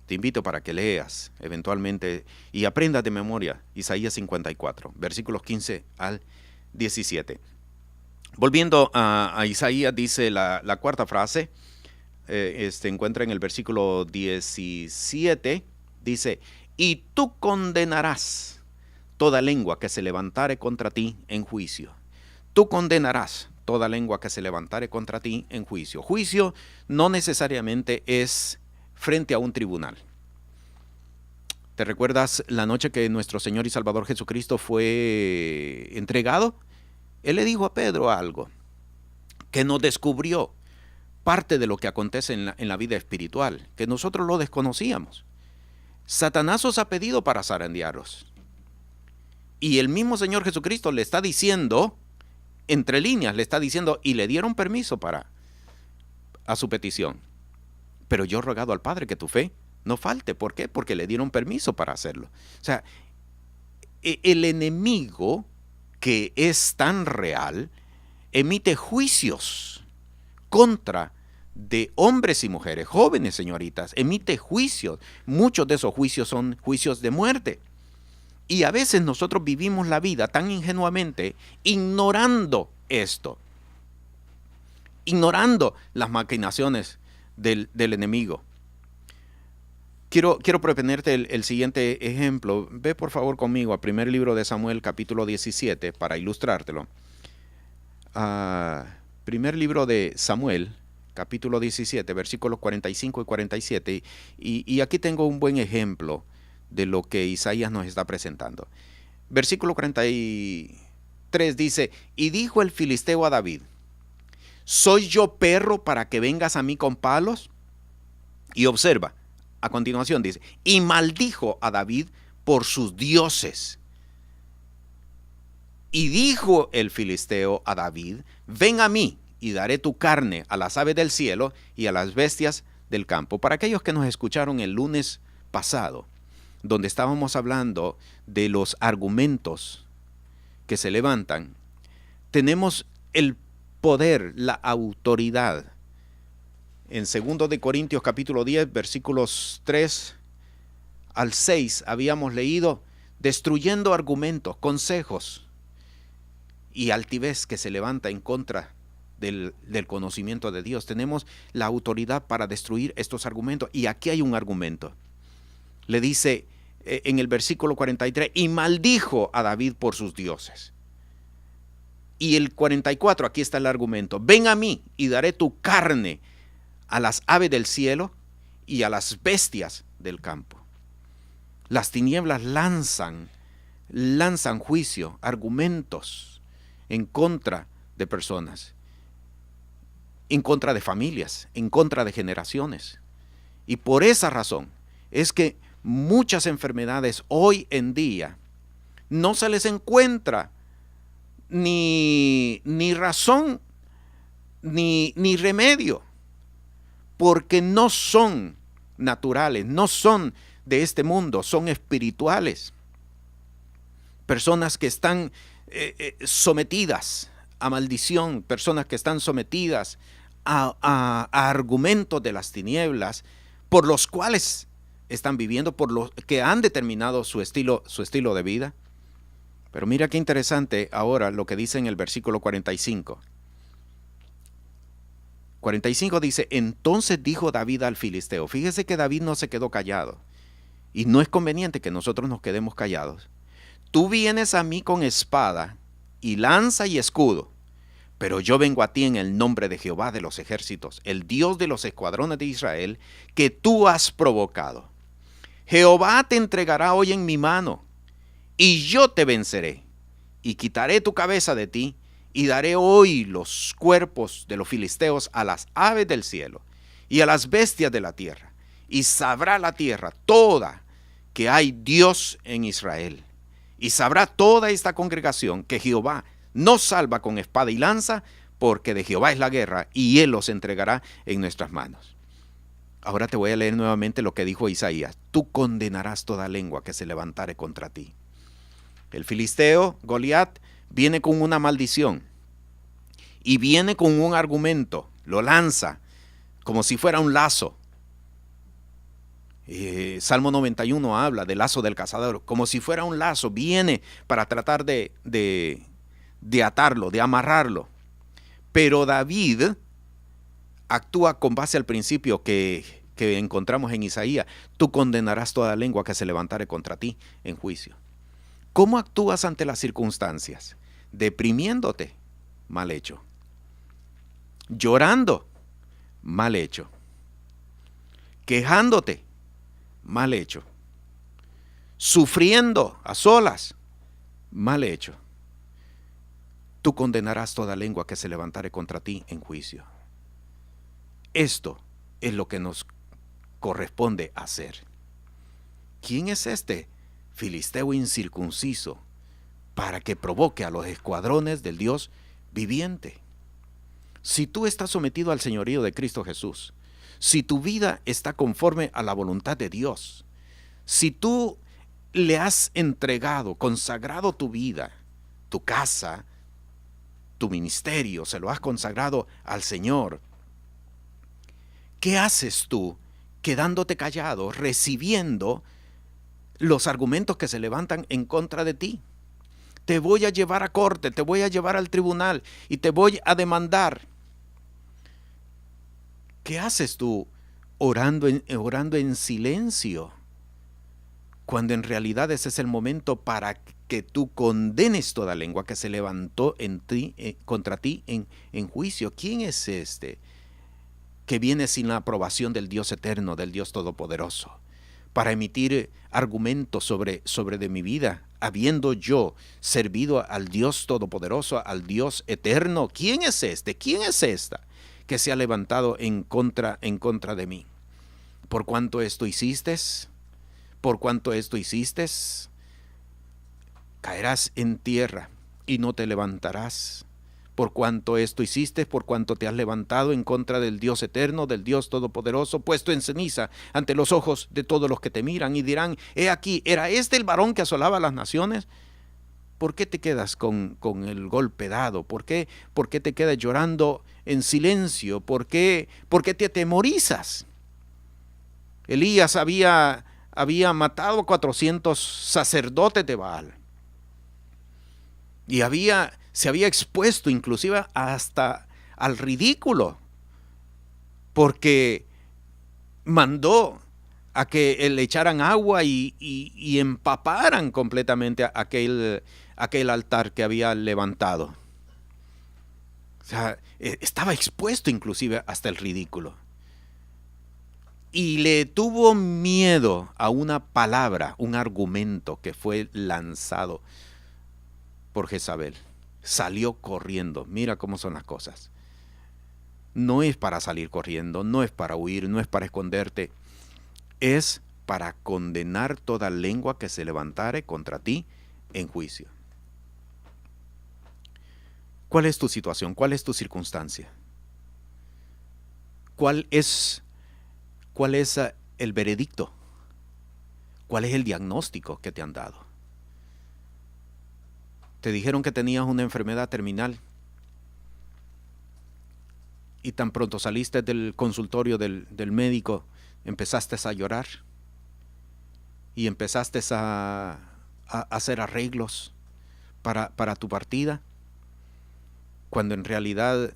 Te invito para que leas eventualmente y aprendas de memoria Isaías 54, versículos 15 al 17. Volviendo a Isaías, dice la cuarta frase, encuentra en el versículo 17, dice, y tú condenarás toda lengua que se levantare contra ti en juicio. Tú condenarás toda lengua que se levantare contra ti en juicio. Juicio no necesariamente es frente a un tribunal. ¿Te recuerdas la noche que nuestro Señor y Salvador Jesucristo fue entregado? Él le dijo a Pedro algo que nos descubrió parte de lo que acontece en la vida espiritual, que nosotros lo desconocíamos. Satanás os ha pedido para zarandearos. Y el mismo Señor Jesucristo le está diciendo, entre líneas, le está diciendo, y le dieron permiso a su petición. Pero yo he rogado al Padre que tu fe no falte. ¿Por qué? Porque le dieron permiso para hacerlo. O sea, el enemigo, que es tan real, emite juicios contra de hombres y mujeres, jóvenes, señoritas, emite juicios. Muchos de esos juicios son juicios de muerte. Y a veces nosotros vivimos la vida tan ingenuamente, ignorando esto, ignorando las maquinaciones del enemigo. Quiero proponerte el siguiente ejemplo. Ve por favor conmigo a primer libro de Samuel, capítulo 17, para ilustrártelo. Primer libro de Samuel, capítulo 17, versículos 45 y 47. Y aquí tengo un buen ejemplo de lo que Isaías nos está presentando. Versículo 43 dice, y dijo el filisteo a David, ¿soy yo perro para que vengas a mí con palos? Y observa, a continuación dice, y maldijo a David por sus dioses. Y dijo el filisteo a David, ven a mí y daré tu carne a las aves del cielo y a las bestias del campo. Para aquellos que nos escucharon el lunes pasado, donde estábamos hablando de los argumentos que se levantan, tenemos el poder, la autoridad. En 2 de Corintios capítulo 10, versículos 3 al 6, habíamos leído, destruyendo argumentos, consejos y altivez que se levanta en contra del conocimiento de Dios. Tenemos la autoridad para destruir estos argumentos. Y aquí hay un argumento. Le dice en el versículo 43, y maldijo a David por sus dioses. Y el 44, aquí está el argumento, ven a mí y daré tu carne a las aves del cielo y a las bestias del campo. Las tinieblas lanzan juicio, argumentos en contra de personas, en contra de familias, en contra de generaciones. Y por esa razón es que muchas enfermedades hoy en día no se les encuentra ni razón ni remedio, porque no son naturales, no son de este mundo, son espirituales. Personas que están sometidas a maldición, personas que están sometidas a argumentos de las tinieblas, por los cuales están viviendo, por los que han determinado su estilo de vida. Pero mira qué interesante ahora lo que dice en el versículo 45. 45 dice, entonces dijo David al filisteo. Fíjese que David no se quedó callado. Y no es conveniente que nosotros nos quedemos callados. Tú vienes a mí con espada y lanza y escudo, pero yo vengo a ti en el nombre de Jehová de los ejércitos, el Dios de los escuadrones de Israel, que tú has provocado. Jehová te entregará hoy en mi mano, y yo te venceré, y quitaré tu cabeza de ti, y daré hoy los cuerpos de los filisteos a las aves del cielo y a las bestias de la tierra, y sabrá la tierra toda que hay Dios en Israel, y sabrá toda esta congregación que Jehová no salva con espada y lanza, porque de Jehová es la guerra, y él los entregará en nuestras manos. Ahora te voy a leer nuevamente lo que dijo Isaías. tú condenarás toda lengua que se levantare contra ti. El filisteo, Goliat, viene con una maldición y viene con un argumento, lo lanza como si fuera un lazo. Salmo 91 habla del lazo del cazador, como si fuera un lazo, viene para tratar de atarlo, de amarrarlo. Pero David actúa con base al principio que encontramos en Isaías: tú condenarás toda lengua que se levantare contra ti en juicio. ¿Cómo actúas ante las circunstancias? Deprimiéndote, mal hecho. Llorando, mal hecho. Quejándote, mal hecho. Sufriendo a solas, mal hecho. Tú condenarás toda lengua que se levantare contra ti en juicio. Esto es lo que nos corresponde hacer. ¿Quién es este filisteo incircunciso para que provoque a los escuadrones del Dios viviente? Si tú estás sometido al señorío de Cristo Jesús, si tu vida está conforme a la voluntad de Dios, si tú le has entregado, consagrado tu vida, tu casa, tu ministerio, se lo has consagrado al Señor, ¿qué haces tú quedándote callado, recibiendo los argumentos que se levantan en contra de ti? Te voy a llevar a corte, te voy a llevar al tribunal y te voy a demandar. ¿Qué haces tú orando en silencio? Cuando en realidad ese es el momento para que tú condenes toda lengua que se levantó contra ti en juicio. ¿Quién es este que viene sin la aprobación del Dios eterno, del Dios todopoderoso, para emitir argumentos sobre de mi vida, habiendo yo servido al Dios todopoderoso, al Dios eterno? ¿Quién es este? ¿Quién es esta que se ha levantado en contra de mí? Por cuanto esto hiciste, caerás en tierra y no te levantarás. Por cuanto esto hiciste, por cuanto te has levantado en contra del Dios eterno, del Dios todopoderoso, puesto en ceniza ante los ojos de todos los que te miran, y dirán: he aquí, ¿era este el varón que asolaba a las naciones? ¿Por qué te quedas con el golpe dado? ¿Por qué te quedas llorando en silencio? ¿Por qué te atemorizas? Elías había matado a 400 sacerdotes de Baal. Y se había expuesto inclusive hasta al ridículo, porque mandó a que le echaran agua y empaparan completamente aquel altar que había levantado. O sea, estaba expuesto inclusive hasta el ridículo. Y le tuvo miedo a una palabra, un argumento que fue lanzado por Jezabel. Salió corriendo. Mira cómo son las cosas. No es para salir corriendo, no es para huir, no es para esconderte. Es para condenar toda lengua que se levantare contra ti en juicio. ¿Cuál es tu situación? ¿Cuál es tu circunstancia? ¿Cuál es el veredicto? ¿Cuál es el diagnóstico que te han dado? Te dijeron que tenías una enfermedad terminal y tan pronto saliste del consultorio del médico, empezaste a llorar y empezaste a hacer arreglos para tu partida, cuando en realidad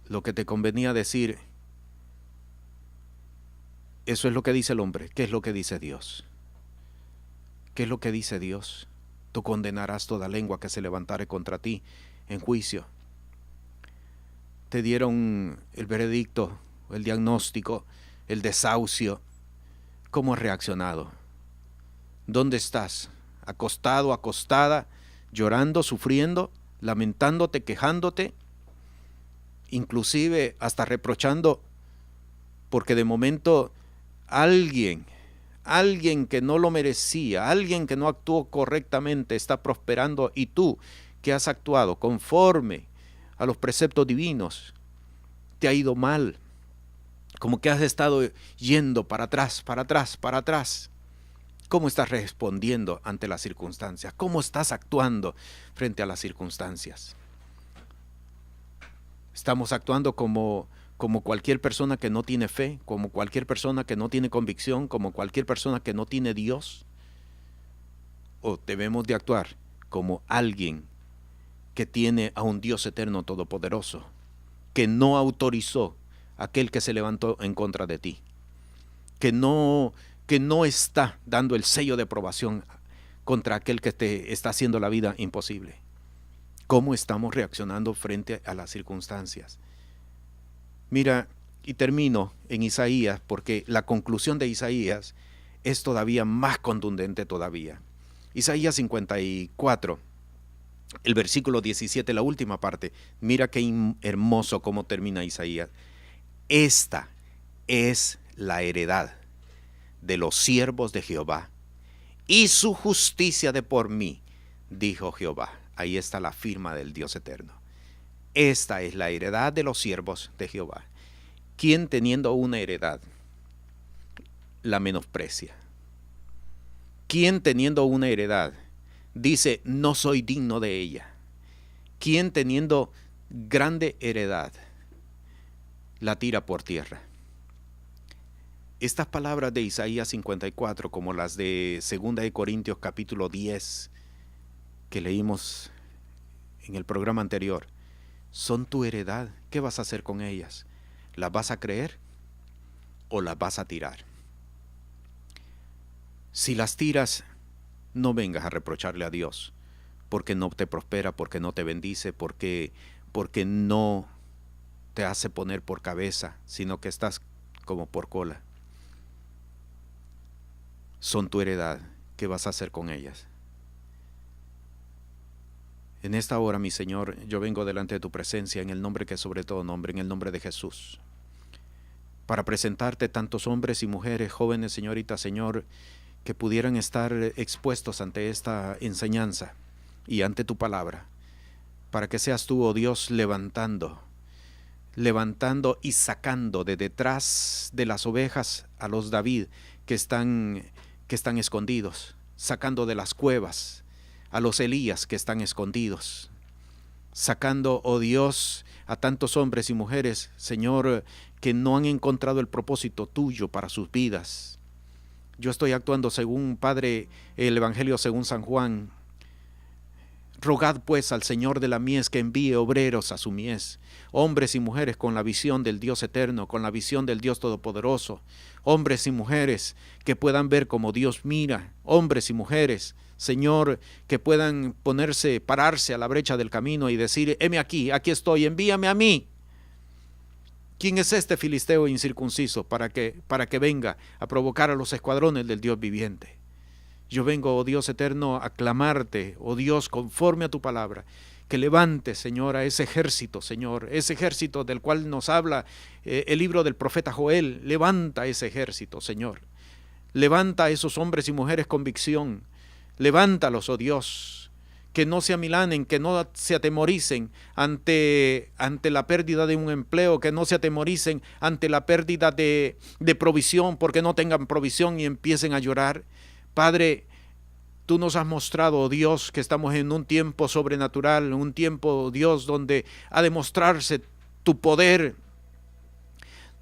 lo que te convenía decir: eso es lo que dice el hombre. ¿Qué es lo que dice Dios? ¿Qué es lo que dice Dios? Tú condenarás toda lengua que se levantare contra ti en juicio. Te dieron el veredicto, el diagnóstico, el desahucio. ¿Cómo has reaccionado? ¿Dónde estás? ¿Acostado, acostada, llorando, sufriendo, lamentándote, quejándote? Inclusive hasta reprochando porque de momento alguien que no lo merecía, alguien que no actuó correctamente está prosperando, y tú, que has actuado conforme a los preceptos divinos, te ha ido mal. Como que has estado yendo para atrás, para atrás, para atrás. ¿Cómo estás respondiendo ante las circunstancias? ¿Cómo estás actuando frente a las circunstancias? ¿Estamos actuando como cualquier persona que no tiene fe, como cualquier persona que no tiene convicción, como cualquier persona que no tiene Dios? ¿O debemos de actuar como alguien que tiene a un Dios eterno todopoderoso, que no autorizó a aquel que se levantó en contra de ti, que no está dando el sello de aprobación contra aquel que te está haciendo la vida imposible? ¿Cómo estamos reaccionando frente a las circunstancias? Mira, y termino en Isaías, porque la conclusión de Isaías es todavía más contundente todavía. Isaías 54, el versículo 17, la última parte. Mira qué hermoso cómo termina Isaías. Esta es la heredad de los siervos de Jehová, y su justicia de por mí, dijo Jehová. Ahí está la firma del Dios eterno. Esta es la heredad de los siervos de Jehová. ¿Quién teniendo una heredad la menosprecia? ¿Quién teniendo una heredad dice no soy digno de ella? ¿Quién teniendo grande heredad la tira por tierra? Estas palabras de Isaías 54, como las de 2 de Corintios capítulo 10, que leímos en el programa anterior, son tu heredad. ¿Qué vas a hacer con ellas? ¿Las vas a creer o las vas a tirar? Si las tiras, no vengas a reprocharle a Dios, porque no te prospera, porque no te bendice, porque no te hace poner por cabeza, sino que estás como por cola. Son tu heredad. ¿Qué vas a hacer con ellas? En esta hora, mi Señor, yo vengo delante de tu presencia en el nombre que es sobre todo nombre, en el nombre de Jesús, para presentarte tantos hombres y mujeres, jóvenes, señoritas, Señor, que pudieran estar expuestos ante esta enseñanza y ante tu palabra, para que seas tú, oh Dios, levantando y sacando de detrás de las ovejas a los David que están escondidos, sacando de las cuevas a los Elías que están escondidos, sacando, oh Dios, a tantos hombres y mujeres, Señor, que no han encontrado el propósito tuyo para sus vidas. Yo estoy actuando según, Padre, el Evangelio según San Juan. Rogad pues al Señor de la mies que envíe obreros a su mies, hombres y mujeres con la visión del Dios eterno, con la visión del Dios todopoderoso, hombres y mujeres que puedan ver como Dios mira, hombres y mujeres, Señor, que puedan pararse a la brecha del camino y decir, heme aquí estoy, envíame a mí. ¿Quién es este filisteo incircunciso para que venga a provocar a los escuadrones del Dios viviente? Yo vengo, oh Dios eterno, a clamarte, oh Dios, conforme a tu palabra, que levante, Señor, a ese ejército, Señor, ese ejército del cual nos habla el libro del profeta Joel. Levanta ese ejército, Señor. Levanta a esos hombres y mujeres con convicción. Levántalos, oh Dios, que no se amilanen, que no se atemoricen ante la pérdida de un empleo, que no se atemoricen ante la pérdida de provisión, porque no tengan provisión y empiecen a llorar. Padre, tú nos has mostrado, oh Dios, que estamos en un tiempo sobrenatural, un tiempo, oh Dios, donde ha de mostrarse tu poder,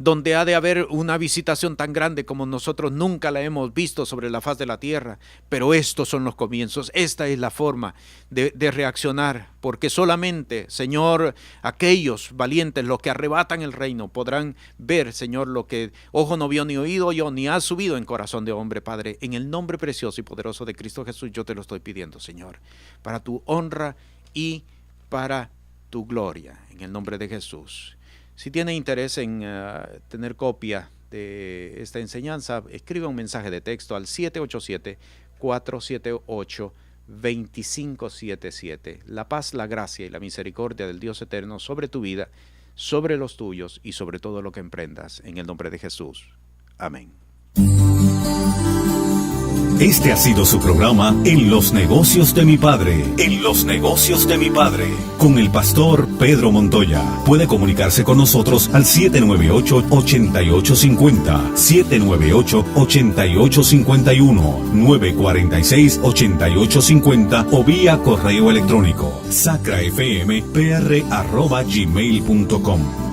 donde ha de haber una visitación tan grande como nosotros nunca la hemos visto sobre la faz de la tierra. Pero estos son los comienzos, esta es la forma de reaccionar, porque solamente, Señor, aquellos valientes, los que arrebatan el reino, podrán ver, Señor, lo que ojo no vio ni oído yo, ni ha subido en corazón de hombre, Padre. En el nombre precioso y poderoso de Cristo Jesús, yo te lo estoy pidiendo, Señor, para tu honra y para tu gloria, en el nombre de Jesús. Si tiene interés en tener copia de esta enseñanza, escribe un mensaje de texto al 787-478-2577. La paz, la gracia y la misericordia del Dios eterno sobre tu vida, sobre los tuyos y sobre todo lo que emprendas, en el nombre de Jesús. Amén. Este ha sido su programa En los negocios de mi padre. En los negocios de mi padre. Con el pastor Pedro Montoya. Puede comunicarse con nosotros al 798-8850, 798-8851, 946-8850 o vía correo electrónico sacrafmpr@gmail.com.